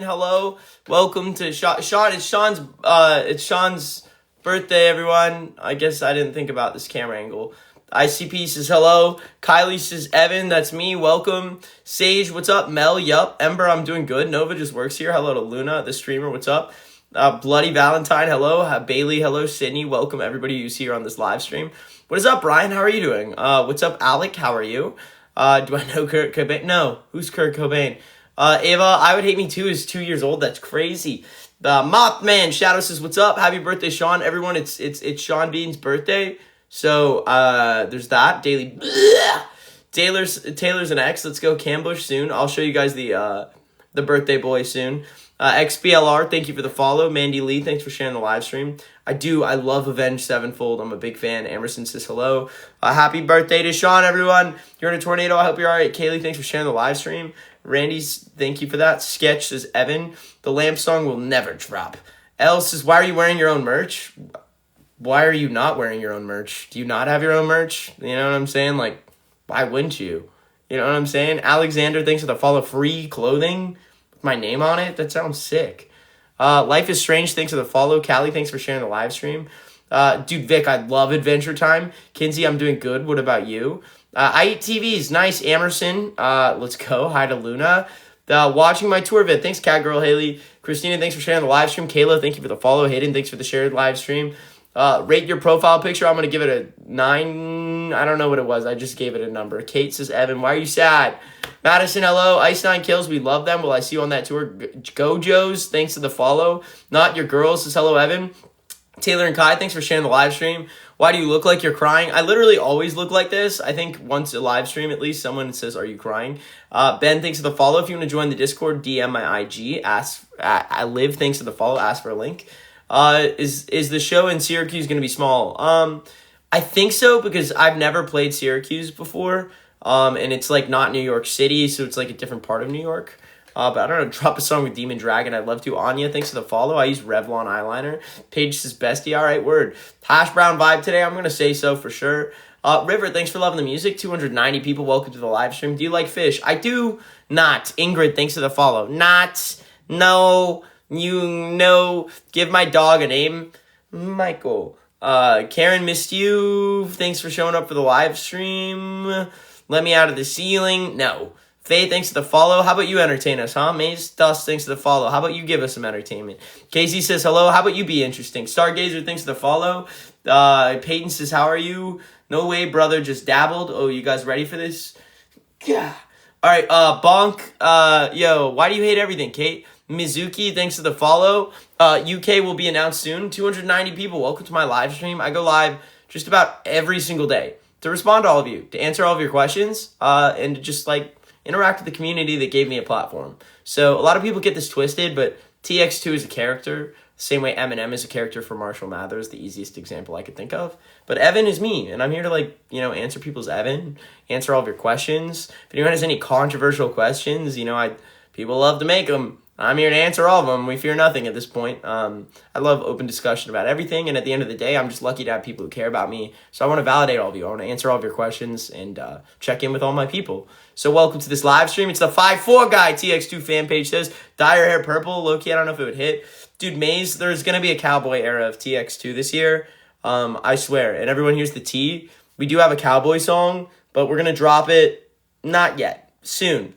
Hello, welcome to Sean. It's Sean's birthday, everyone. I guess I didn't think about this camera angle. ICP says hello. Kylie says Evan, that's me. Welcome. Sage, what's up? Mel, yup. Ember, I'm doing good. Nova just works here. Hello to Luna, the streamer. What's up? Bloody Valentine, hello. Bailey, hello. Sydney, welcome everybody who's here on this live stream. What is up, Brian? How are you doing? What's up, Alec? How are you? Do I know Kurt Cobain? No. Who's Kurt Cobain? Ava, I Would Hate Me Too is 2 years old. That's crazy. Mothman Shadow says, what's up? Happy birthday, Sean. Everyone, it's Sean Bean's birthday. So, there's that. Taylor's an X. Let's go Cambush soon. I'll show you guys the birthday boy soon. XBLR, thank you for the follow. Mandy Lee, thanks for sharing the live stream. I love Avenged Sevenfold. I'm a big fan. Emerson says hello. Happy birthday to Sean, everyone. You're in a tornado. I hope you're all right. Kaylee, thanks for sharing the live stream. Randy's, thank you for that. Sketch says Evan. The Lamp song will never drop. Elle says, why are you wearing your own merch? Why are you not wearing your own merch? Do you not have your own merch? You know what I'm saying? Like, why wouldn't you? You know what I'm saying? Alexander, thanks for the follow. Free clothing with my name on it? That sounds sick. Life is Strange, thanks for the follow. Callie, thanks for sharing the live stream. Dude, Vic, I love Adventure Time. Kinsey, I'm doing good. What about you? I Eat TVs. Nice. Emerson. Let's go. Hi to Luna. Watching my tour vid. Thanks, Cat Girl Haley. Christina, thanks for sharing the live stream. Kayla, thank you for the follow. Hayden, thanks for the shared live stream. Rate your profile picture. I'm going to give it a 9. I don't know what it was. I just gave it a number. Kate says, Evan, why are you sad? Madison, hello. Ice 9 Kills. We love them. Will I see you on that tour? Gojo's, thanks for the follow. Not Your Girls says, hello, Evan. Taylor and Kai, thanks for sharing the live stream. Why do you look like you're crying? I literally always look like this. I think once a live stream, at least, someone says, are you crying? Ben, thanks for the follow. If you want to join the Discord, DM my IG. I live, thanks for the follow. Ask for a link. Is the show in Syracuse going to be small? I think so, because I've never played Syracuse before. And it's like not New York City, so it's like a different part of New York. But I don't know, drop a song with Demon Dragon. I'd love to. Anya, thanks for the follow. I use Revlon eyeliner. Paige says bestie. All right, word. Hash brown vibe today. I'm going to say so for sure. River, thanks for loving the music. 290 people. Welcome to the live stream. Do you like fish? I do not. Ingrid, thanks for the follow. Not. No. You know. Give my dog a name. Michael. Karen, missed you. Thanks for showing up for the live stream. Let me out of the ceiling. No. Faye, thanks for the follow. How about you entertain us, huh? Maze Dust, thanks for the follow. How about you give us some entertainment? Casey says hello. How about you be interesting? Stargazer, thanks for the follow. Peyton says, how are you? No way, brother, just dabbled. Oh, you guys ready for this? Yeah. All right, Bonk. Yo, why do you hate everything, Kate? Mizuki, thanks for the follow. UK will be announced soon. 290 people. Welcome to my live stream. I go live just about every single day to respond to all of you, to answer all of your questions, and to just like interact with the community that gave me a platform. So a lot of people get this twisted, but Tx2 is a character, same way Eminem is a character for Marshall Mathers, the easiest example I could think of. But Evan is me, and I'm here to answer people's answer all of your questions. If anyone has any controversial questions, people love to make them. I'm here to answer all of them. We fear nothing at this point. I love open discussion about everything, and at the end of the day, I'm just lucky to have people who care about me. So I want to validate all of you. I want to answer all of your questions and check in with all my people. So welcome to this live stream. It's the 5'4" guy, Tx2 fan page says. Dye your hair purple. Low-key, I don't know if it would hit. Dude, Maze, there's going to be a cowboy era of Tx2 this year. I swear. And everyone here's the T. We do have a cowboy song, but we're going to drop it not yet. Soon.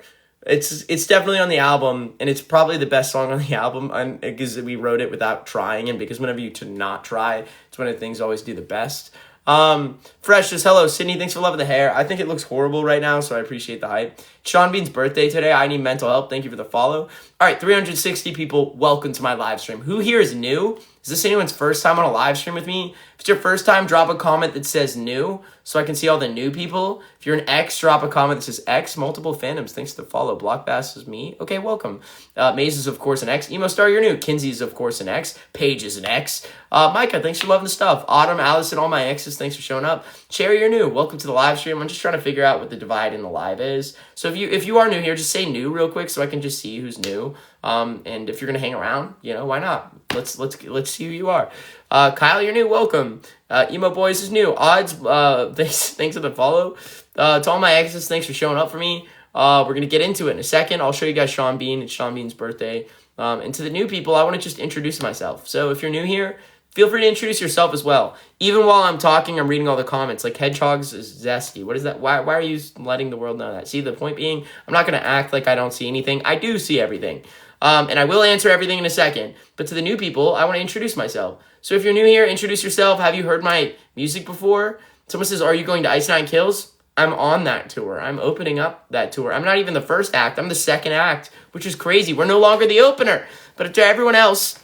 It's definitely on the album, and it's probably the best song on the album because we wrote it without trying, and because whenever you to not try, it's when things always do the best. Fresh says, hello, Sydney, thanks for loving the hair. I think it looks horrible right now, so I appreciate the hype. Sean Bean's birthday today. I need mental help. Thank you for the follow. All right, 360 people, welcome to my live stream. Who here is new? Is this anyone's first time on a live stream with me? If it's your first time, drop a comment that says new so I can see all the new people. If you're an X, drop a comment that says X. Multiple fandoms. Thanks for the follow. Blockbass is me. Okay, welcome. Maze is, of course, an X. Emo Star, you're new. Kinsey is, of course, an X. Paige is an X. Micah, thanks for loving the stuff. Autumn, Allison, all my X's, thanks for showing up. Cherry, you're new. Welcome to the live stream. I'm just trying to figure out what the divide in the live is. So if you are new here, just say new real quick so I can just see who's new. And if you're gonna hang around, why not? Let's see who you are. Kyle, you're new. Welcome. Emo Boys is new. Odds. Thanks for the follow. To all my exes, thanks for showing up for me. We're gonna get into it in a second. I'll show you guys Sean Bean. It's Sean Bean's birthday. And to the new people, I want to just introduce myself. So if you're new here, feel free to introduce yourself as well. Even while I'm talking, I'm reading all the comments. Like, hedgehogs is zesty. What is that? Why are you letting the world know that? See, the point being, I'm not going to act like I don't see anything. I do see everything. And I will answer everything in a second. But to the new people, I want to introduce myself. So if you're new here, introduce yourself. Have you heard my music before? Someone says, are you going to Ice 9 Kills? I'm on that tour. I'm opening up that tour. I'm not even the first act. I'm the second act, which is crazy. We're no longer the opener. But to everyone else,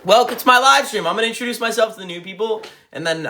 welcome to my live stream. I'm going to introduce myself to the new people, and then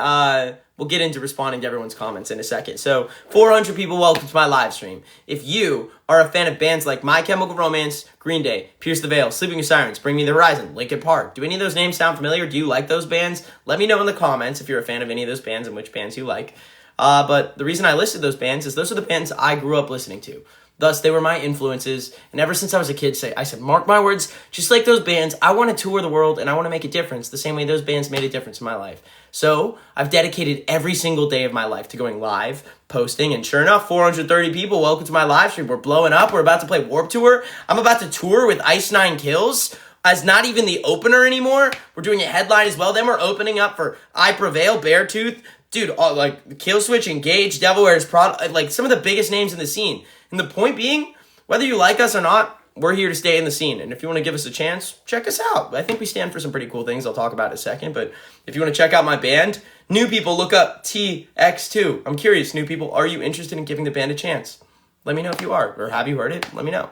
we'll get into responding to everyone's comments in a second. So 400 people, welcome to my live stream. If you are a fan of bands like My Chemical Romance, Green Day, Pierce the Veil, Sleeping with Sirens, Bring Me the Horizon, Linkin Park, do any of those names sound familiar? Do you like those bands? Let me know in the comments if you're a fan of any of those bands and which bands you like. But the reason I listed those bands is those are the bands I grew up listening to. Thus, they were my influences, and ever since I was a kid, I said, mark my words, just like those bands, I want to tour the world, and I want to make a difference the same way those bands made a difference in my life. So, I've dedicated every single day of my life to going live, posting, and sure enough, 430 people, welcome to my live stream. We're blowing up, we're about to play Warped Tour, I'm about to tour with Ice 9 Kills, as not even the opener anymore. We're doing a headline as well, then we're opening up for I Prevail, Beartooth, dude, like Killswitch, Engage, Devil Wears Prada, like some of the biggest names in the scene. And the point being, whether you like us or not, we're here to stay in the scene. And if you want to give us a chance, check us out. I think we stand for some pretty cool things I'll talk about in a second. But if you want to check out my band, new people, look up Tx2. I'm curious, new people, are you interested in giving the band a chance? Let me know if you are. Or have you heard it? Let me know.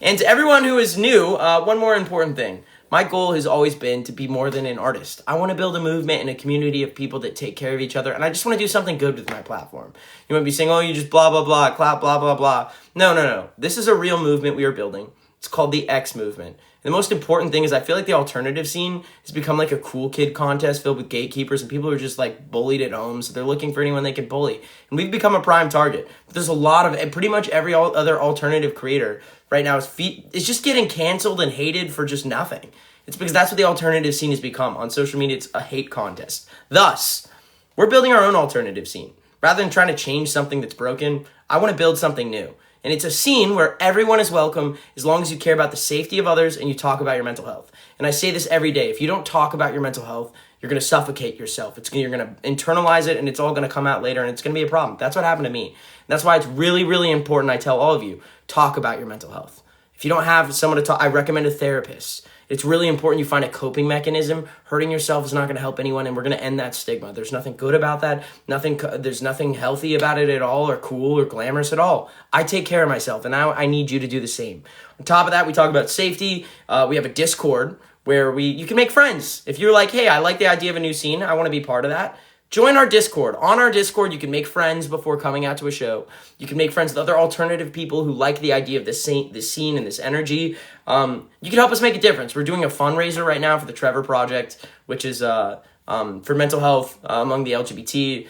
And to everyone who is new, one more important thing. My goal has always been to be more than an artist. I want to build a movement and a community of people that take care of each other, and I just want to do something good with my platform. You might be saying, oh, you just blah, blah, blah, clap, blah, blah, blah. No. This is a real movement we are building. It's called the X movement. And the most important thing is I feel like the alternative scene has become like a cool kid contest filled with gatekeepers and people who are just like bullied at home, so they're looking for anyone they can bully. And we've become a prime target. But there's a lot of, and pretty much every other alternative creator right now is just getting canceled and hated for just nothing. It's because that's what the alternative scene has become. On social media, it's a hate contest. Thus, we're building our own alternative scene. Rather than trying to change something that's broken, I want to build something new. And it's a scene where everyone is welcome as long as you care about the safety of others and you talk about your mental health. And I say this every day. If you don't talk about your mental health, you're going to suffocate yourself. You're going to internalize it, and it's all going to come out later, and it's going to be a problem. That's what happened to me. And that's why it's really, really important I tell all of you, talk about your mental health. If you don't have someone to talk, I recommend a therapist. It's really important you find a coping mechanism. Hurting yourself is not going to help anyone, and we're going to end that stigma. There's nothing good about that. There's nothing healthy about it at all, or cool, or glamorous at all. I take care of myself, and now I need you to do the same. On top of that, we talk about safety. We have a Discord where you can make friends. If you're like, hey, I like the idea of a new scene, I want to be part of that. Join our Discord. On our Discord, you can make friends before coming out to a show. You can make friends with other alternative people who like the idea of this scene and this energy. You can help us make a difference. We're doing a fundraiser right now for the Trevor Project, which is for mental health among the LGBT.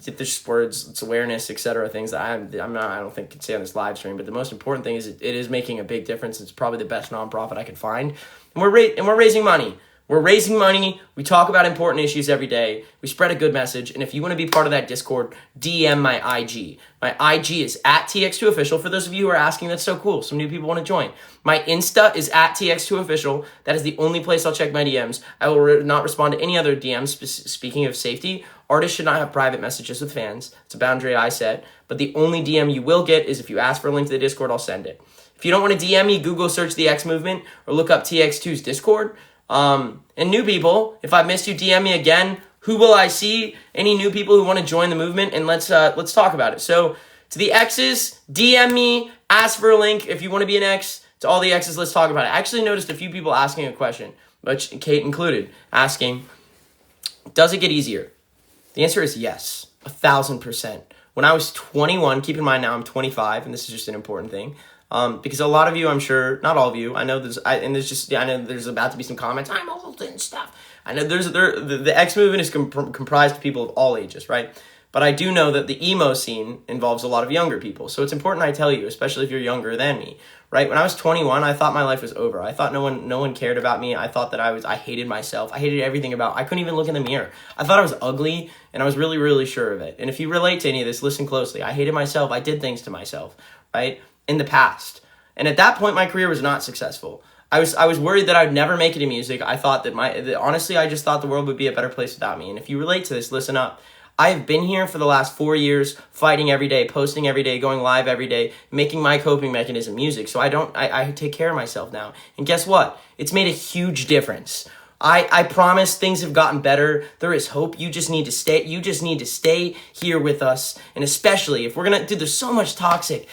There's words, it's awareness, etc. Things that I don't think can say on this live stream. But the most important thing is it is making a big difference. It's probably the best nonprofit I can find, and we're raising money. We're raising money. We talk about important issues every day. We spread a good message. And if you want to be part of that Discord, DM my IG. My IG is @Tx2official. For those of you who are asking, that's so cool. Some new people want to join. My Insta is @Tx2official. That is the only place I'll check my DMs. I will not respond to any other DMs. Speaking of safety, artists should not have private messages with fans. It's a boundary I set. But the only DM you will get is if you ask for a link to the Discord, I'll send it. If you don't want to DM me, Google search the X Movement or look up Tx2's Discord. And new people, if I missed you, DM me again. Who will I see? Any new people who want to join the movement, and let's talk about it. So to the X's, DM me, ask for a link if you want to be an X. To all the X's, let's talk about it. I actually noticed a few people asking a question, which Kate included, asking, does it get easier? The answer is yes, 1,000%. When I was 21, keep in mind now I'm 25, and this is just an important thing. Because a lot of you, I'm sure, not all of you, I know there's about to be some comments, I'm old and stuff. I know the X movement is comprised of people of all ages, right? But I do know that the emo scene involves a lot of younger people. So it's important I tell you, especially if you're younger than me, right? When I was 21, I thought my life was over. I thought no one cared about me. I thought that I hated myself. I hated everything I couldn't even look in the mirror. I thought I was ugly, and I was really, really sure of it. And if you relate to any of this, listen closely. I hated myself. I did things to myself, right? In the past. And at that point, my career was not successful. I was worried that I'd never make it in music. I thought honestly, I just thought the world would be a better place without me. And if you relate to this, listen up. I have been here for the last 4 years, fighting every day, posting every day, going live every day, making my coping mechanism music. So I take care of myself now. And guess what? It's made a huge difference. I promise things have gotten better. There is hope. You just need to stay here with us. And especially if we're going to, dude, there's so much toxicity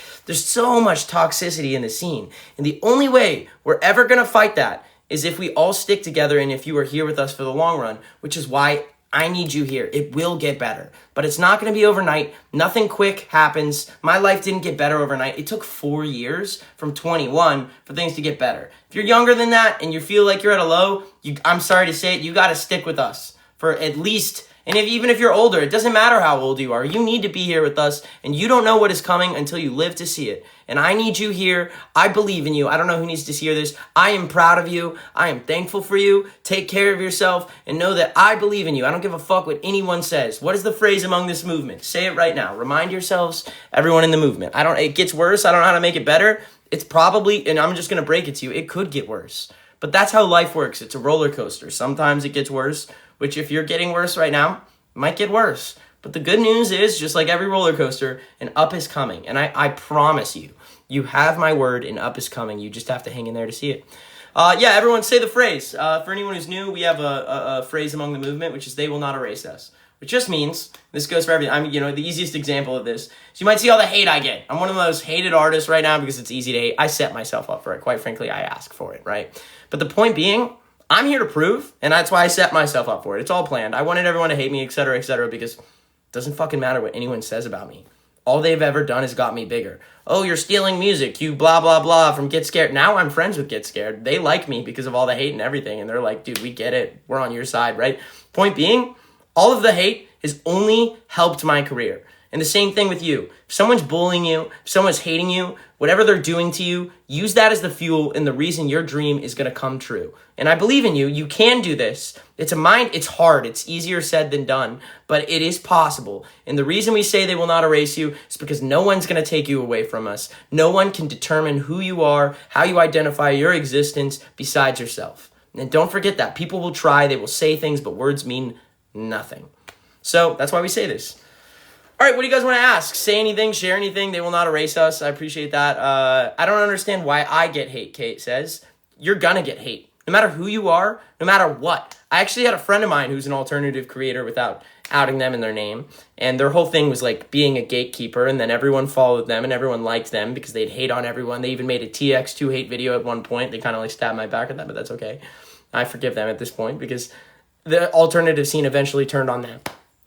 in the scene. And the only way we're ever going to fight that is if we all stick together and if you are here with us for the long run, which is why I need you here. It will get better, but it's not going to be overnight. Nothing quick happens. My life didn't get better overnight. It took 4 years from 21 for things to get better. If you're younger than that and you feel like you're at a low, I'm sorry to say it, you got to stick with us for at least, and even if you're older, it doesn't matter how old you are. You need to be here with us, and you don't know what is coming until you live to see it. And I need you here. I believe in you. I don't know who needs to hear this. I am proud of you. I am thankful for you. Take care of yourself and know that I believe in you. I don't give a fuck what anyone says. What is the phrase among this movement? Say it right now. Remind yourselves, everyone in the movement. It gets worse. I don't know how to make it better. It's probably, and I'm just going to break it to you, it could get worse. But that's how life works. It's a roller coaster. Sometimes it gets worse, which if you're getting worse right now, it might get worse. But the good news is, just like every roller coaster, an up is coming. And I promise you, you have my word, an up is coming. You just have to hang in there to see it. Yeah, everyone say the phrase. For anyone who's new, we have a phrase among the movement, which is "they will not erase us." Which just means, this goes for everything. The easiest example of this. So you might see all the hate I get. I'm one of the most hated artists right now because it's easy to hate. I set myself up for it. Quite frankly, I ask for it, right? But the point being, I'm here to prove, and that's why I set myself up for it. It's all planned. I wanted everyone to hate me, etc., because it doesn't fucking matter what anyone says about me. All they've ever done is got me bigger. Oh, you're stealing music, you blah, blah, blah from Get Scared. Now I'm friends with Get Scared. They like me because of all the hate and everything, and they're like, dude, we get it. We're on your side, right? Point being, all of the hate has only helped my career. And the same thing with you. If someone's bullying you, if someone's hating you, whatever they're doing to you, use that as the fuel and the reason your dream is going to come true. And I believe in you. You can do this. It's hard. It's easier said than done, but it is possible. And the reason we say they will not erase you is because no one's going to take you away from us. No one can determine who you are, how you identify your existence besides yourself. And don't forget that. People will try, they will say things, but words mean nothing. So that's why we say this. All right, what do you guys want to ask? Say anything, share anything. They will not erase us. I appreciate that. I don't understand why I get hate, Kate says. You're going to get hate. No matter who you are, no matter what. I actually had a friend of mine who's an alternative creator without outing them in their name. And their whole thing was like being a gatekeeper. And then everyone followed them and everyone liked them because they'd hate on everyone. They even made a Tx2 hate video at one point. They kind of like stabbed my back at that, but that's okay. I forgive them at this point because the alternative scene eventually turned on them.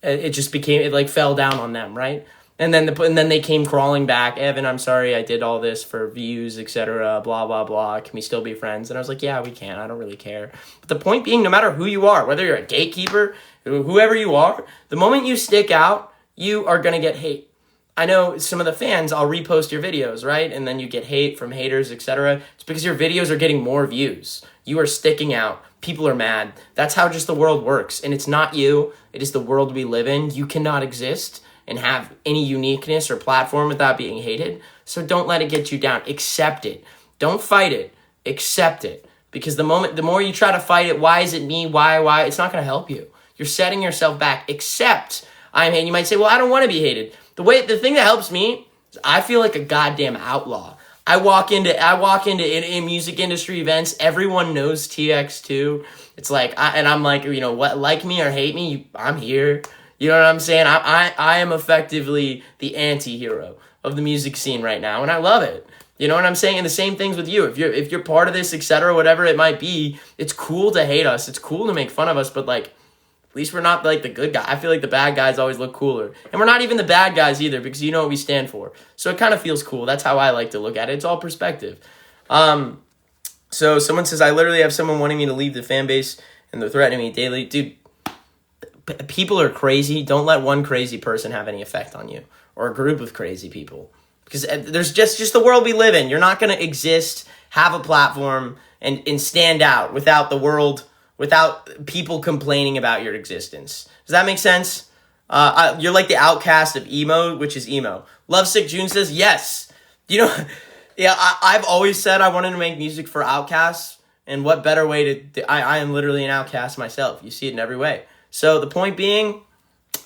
It like fell down on them, right? And then they came crawling back. Evan, I'm sorry, I did all this for views, etc. Blah blah blah. Can we still be friends? And I was like, yeah, we can. I don't really care. But the point being, no matter who you are, whether you're a gatekeeper, whoever you are, the moment you stick out, you are gonna get hate. I know some of the fans, I'll repost your videos, right? And then you get hate from haters, etc. It's because your videos are getting more views. You are sticking out. People are mad. That's how just the world works. And it's not you. It is the world we live in. You cannot exist and have any uniqueness or platform without being hated. So don't let it get you down. Accept it. Don't fight it. Accept it. Because the more you try to fight it, why is it me? Why? It's not going to help you. You're setting yourself back. Accept I'm hated. You might say, well, I don't want to be hated. The thing that helps me is I feel like a goddamn outlaw. I walk into in music industry events. Everyone knows Tx2. It's like, I'm like, what, like me or hate me, I'm here. You know what I'm saying? I am effectively the anti-hero of the music scene right now, and I love it. You know what I'm saying? And the same things with you. If you're part of this, etc., whatever it might be, it's cool to hate us. It's cool to make fun of us, but like, at least we're not like the good guy. I feel like the bad guys always look cooler. And we're not even the bad guys either because you know what we stand for. So it kind of feels cool. That's how I like to look at it. It's all perspective. So someone says, I literally have someone wanting me to leave the fan base and they're threatening me daily. Dude, people are crazy. Don't let one crazy person have any effect on you or a group of crazy people. Because there's just the world we live in. You're not going to exist, have a platform, and stand out without the world, without people complaining about your existence. Does that make sense? You're like the outcast of emo, which is emo. Lovesick June says, yes. Yeah, I've always said I wanted to make music for outcasts And what better way to... I am literally an outcast myself. You see it in every way. So the point being,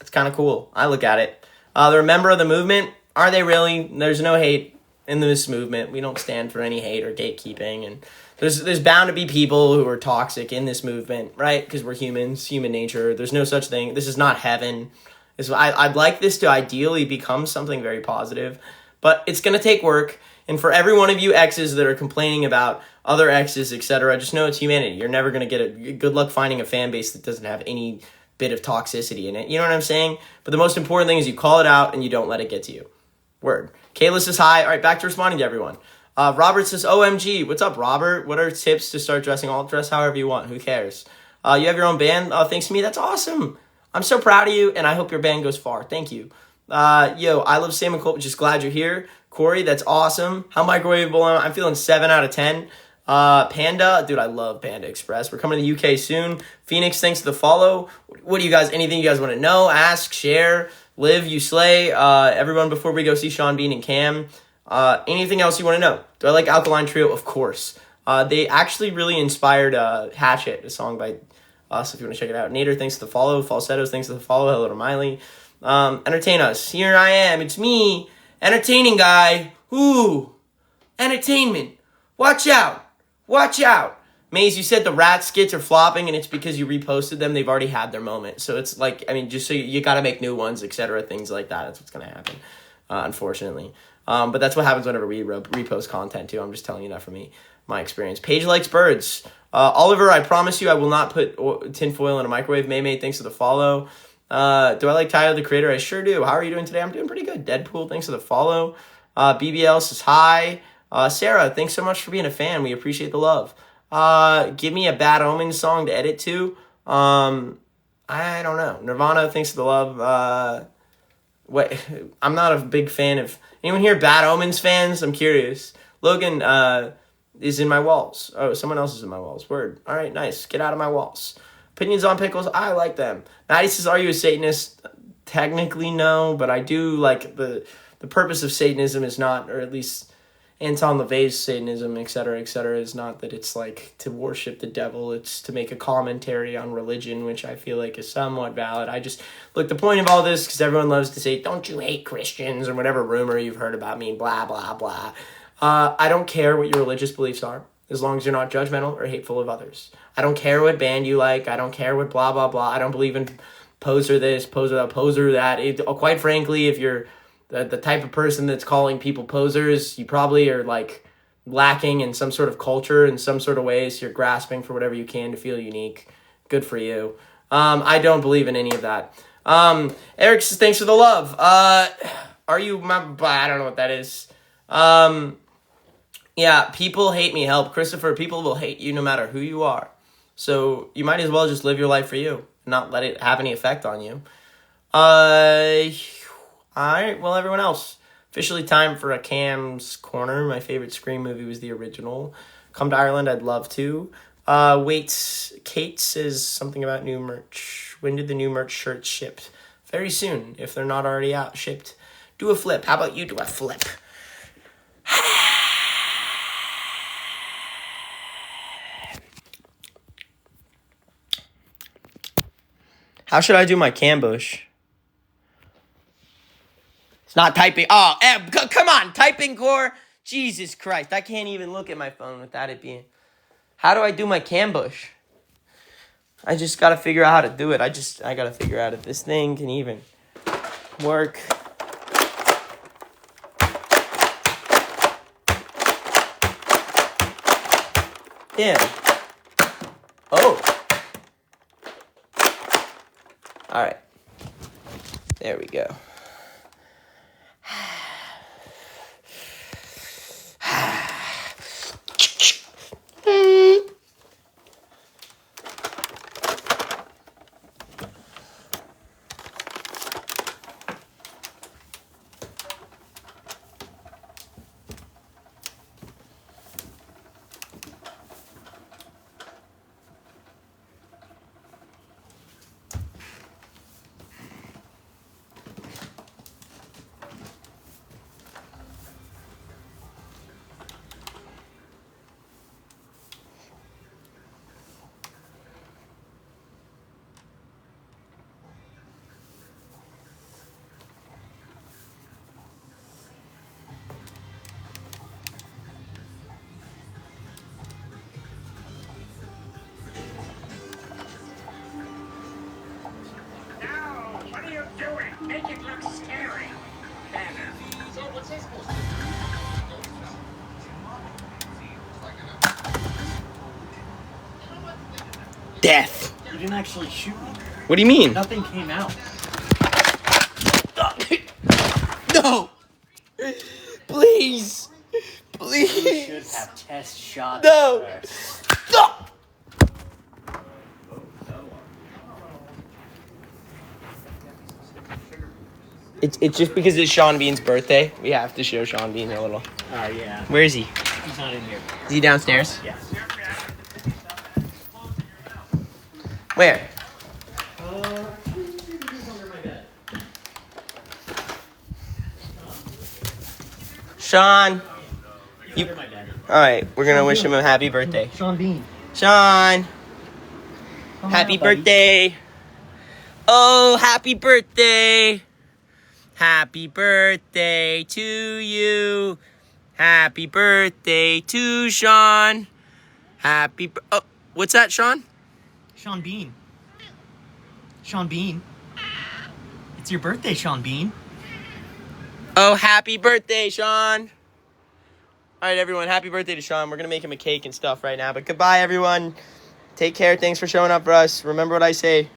it's kind of cool. I look at it. They're a member of the movement. Are they really? There's no hate in this movement. We don't stand for any hate or gatekeeping. And there's bound to be people who are toxic in this movement, right? Because we're humans, human nature. There's no such thing. This is not heaven. I'd like this to ideally become something very positive. But it's going to take work. And for every one of you exes that are complaining about other exes, etc., just know it's humanity. You're never going to get a good luck finding a fan base that doesn't have any bit of toxicity in it. You know what I'm saying? But the most important thing is you call it out and you don't let it get to you. Word. Kayla says hi. All right, back to responding to everyone. Robert says, OMG. What's up, Robert? What are tips to start dressing? I'll dress however you want. Who cares? You have your own band? Thanks to me. That's awesome. I'm so proud of you, and I hope your band goes far. Thank you. I love Sam and Cole. Just glad you're here. Corey, that's awesome. How microwavable am I? I'm feeling 7 out of 10. Panda, dude, I love Panda Express. We're coming to the UK soon. Phoenix, thanks for the follow. What do you guys, anything you guys want to know, ask, share, live, you slay. Everyone, before we go see Sean Bean and Cam, anything else you want to know? Do I like Alkaline Trio? Of course. They actually really inspired Hatchet, a song by us, if you want to check it out. Nader, thanks for the follow. Falsettos, thanks for the follow. Hello to Miley. Entertain us. Here I am. It's me, entertaining guy. Ooh, entertainment. Watch out. Watch out. Maze, you said the rat skits are flopping, and it's because you reposted them. They've already had their moment. So it's like, I mean, just so you got to make new ones, etc., things like that. That's what's going to happen, unfortunately. But that's what happens whenever we repost content, too. I'm just telling you that from my experience. Paige likes birds. Oliver, I promise you I will not put tinfoil in a microwave. May, thanks for the follow. Do I like Tyler, the creator? I sure do. How are you doing today? I'm doing pretty good. Deadpool, thanks for the follow. BBL says hi. Sarah, thanks so much for being a fan. We appreciate the love. Give me a Bad Omens song to edit to. I don't know. Nirvana, thanks for the love. Wait, I'm not a big fan of... Anyone here Bad Omens fans? I'm curious. Logan is in my walls. Oh, someone else is in my walls. Word. All right, nice. Get out of my walls. Opinions on pickles? I like them. Maddie says, are you a Satanist? Technically, no, but I do like the purpose of Satanism is not, or at least Anton LaVey's Satanism, etc., is not that it's like to worship the devil. It's to make a commentary on religion, which I feel like is somewhat valid. Look, the point of all this, because everyone loves to say, don't you hate Christians, or whatever rumor you've heard about me, blah, blah, blah. I don't care what your religious beliefs are, as long as you're not judgmental or hateful of others. I don't care what band you like. I don't care what blah, blah, blah. I don't believe in poser this, poser that, poser that. Quite frankly, if you're the type of person that's calling people posers, you probably are like lacking in some sort of culture in some sort of ways. You're grasping for whatever you can to feel unique. Good for you. I don't believe in any of that. Eric says, thanks for the love. Are you my... I don't know what that is. Yeah, people hate me. Help. Christopher, people will hate you no matter who you are. So you might as well just live your life for you, not let it have any effect on you. Alright, well, everyone else, officially time for a Cam's Corner. My favorite Scream movie was the original. Come to Ireland, I'd love to. Kate says something about new merch. When did the new merch shirts ship? Very soon, if they're not already out, shipped. Do a flip. How about you do a flip? How should I do my cambush? It's not typing. Oh, come on. Typing core. Jesus Christ. I can't even look at my phone without it being... How do I do my cambush? I just got to figure out how to do it. I got to figure out if this thing can even work. Yeah. Oh. All right. There we go. Make it look scary. So what's this supposed to do? Death. You didn't actually shoot me. What do you mean? Nothing came out. No. Please. You should Please. have test shots. No. No. It's just because it's Sean Bean's birthday. We have to show Sean Bean a little. Yeah. Where is he? He's not in here. Is he downstairs? Yeah. Where? He's under my bed. Sean. He's under my bed. All right, we're gonna wish him a happy birthday. Sean Bean. Sean, Come happy on, buddy. birthday. Oh, happy birthday. Happy birthday to you. Happy birthday to Sean. Oh, what's that, Sean? Sean Bean. Sean Bean. It's your birthday, Sean Bean. Oh, happy birthday, Sean. All right, everyone, happy birthday to Sean. We're going to make him a cake and stuff right now. But goodbye, everyone. Take care. Thanks for showing up for us. Remember what I say.